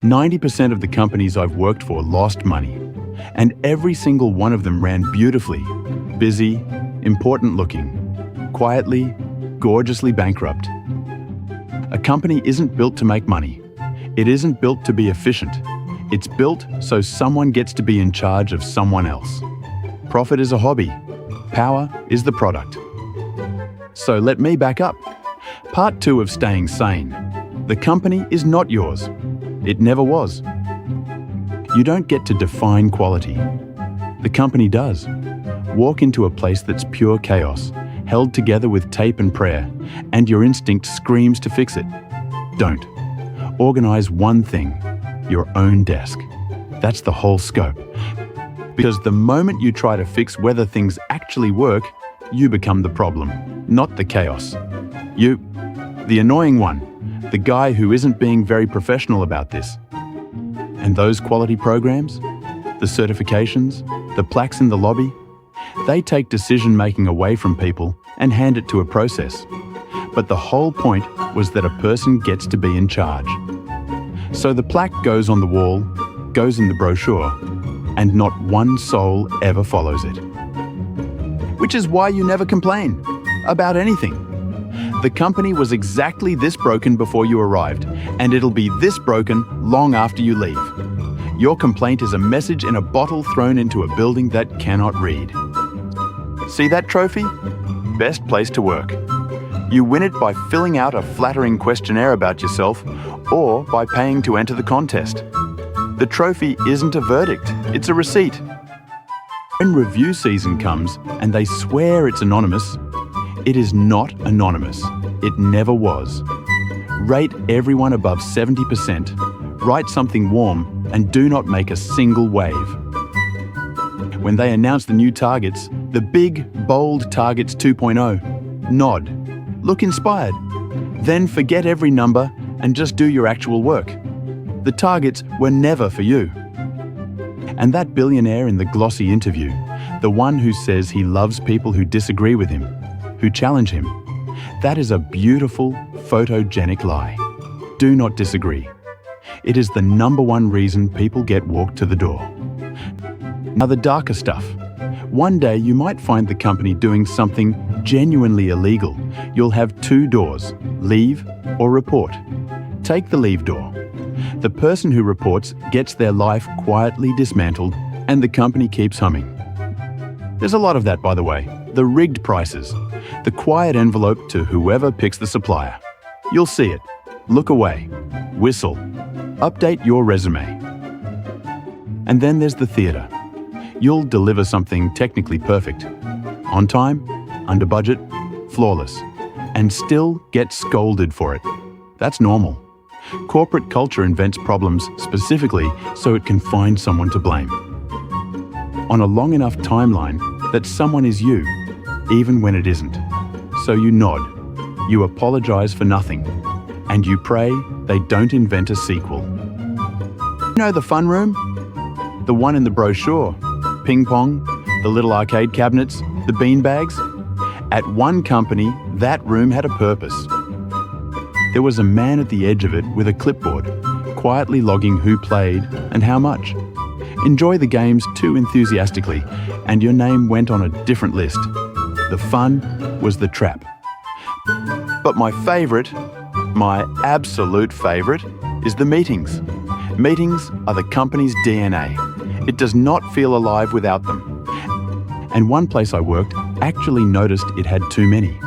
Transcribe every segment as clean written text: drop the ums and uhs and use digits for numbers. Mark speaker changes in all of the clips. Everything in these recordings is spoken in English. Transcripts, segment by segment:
Speaker 1: 90% of the companies I've worked for lost money, and every single one of them ran beautifully, busy, important looking, quietly, gorgeously bankrupt. A company isn't built to make money. It isn't built to be efficient. It's built so someone gets to be in charge of someone else. Profit is a hobby. Power is the product. So let me back up. Part 2 of staying sane. The company is not yours. It never was. You don't get to define quality. The company does. Walk into a place that's pure chaos, held together with tape and prayer, and your instinct screams to fix it. Don't. Organize one thing, your own desk. That's the whole scope. Because the moment you try to fix whether things actually work, you become the problem, not the chaos. You, the annoying one, the guy who isn't being very professional about this. And those quality programs, the certifications, the plaques in the lobby, they take decision-making away from people and hand it to a process. But the whole point was that a person gets to be in charge. So the plaque goes on the wall, goes in the brochure, and not one soul ever follows it. Which is why you never complain about anything. The company was exactly this broken before you arrived, and it'll be this broken long after you leave. Your complaint is a message in a bottle thrown into a building that cannot read. See that trophy? Best place to work. You win it by filling out a flattering questionnaire about yourself or by paying to enter the contest. The trophy isn't a verdict, it's a receipt. When review season comes and they swear it's anonymous, it is not anonymous. It never was. Rate everyone above 70%, write something warm, and do not make a single wave. When they announce the new targets, the big, bold Targets 2.0, nod. Look inspired. Then forget every number and just do your actual work. The targets were never for you. And that billionaire in the glossy interview, the one who says he loves people who disagree with him, who challenge him, that is a beautiful, photogenic lie. Do not disagree. It is the #1 reason people get walked to the door. Now the darker stuff. One day you might find the company doing something genuinely illegal. You'll have 2 doors, leave or report. Take the leave door. The person who reports gets their life quietly dismantled and the company keeps humming. There's a lot of that, by the way. The rigged prices. The quiet envelope to whoever picks the supplier. You'll see it. Look away. Whistle. Update your resume. And then there's the theatre. You'll deliver something technically perfect. On time, under budget, flawless, and still get scolded for it. That's normal. Corporate culture invents problems specifically so it can find someone to blame. On a long enough timeline that someone is you, even when it isn't. So you nod, you apologize for nothing, and you pray they don't invent a sequel. You know the fun room? The one in the brochure. Ping pong, the little arcade cabinets, the bean bags. At one company, that room had a purpose. There was a man at the edge of it with a clipboard, quietly logging who played and how much. Enjoy the games too enthusiastically, and your name went on a different list. The fun was the trap. But my absolute favourite, is the meetings. Meetings are the company's DNA. It does not feel alive without them. And one place I worked actually noticed it had too many.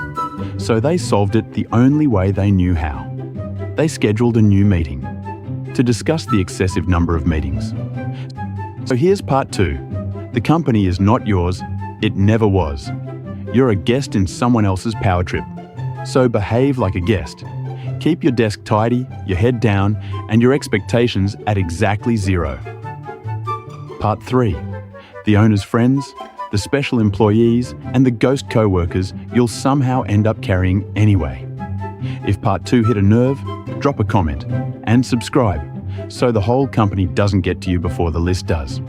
Speaker 1: So they solved it the only way they knew how. They scheduled a new meeting to discuss the excessive number of meetings. So here's part 2. The company is not yours. It never was. You're a guest in someone else's power trip. So behave like a guest. Keep your desk tidy, your head down, and your expectations at exactly 0. Part 3. The owner's friends, the special employees, and the ghost co-workers you'll somehow end up carrying anyway. If part 2 hit a nerve, drop a comment and subscribe so the whole company doesn't get to you before the list does.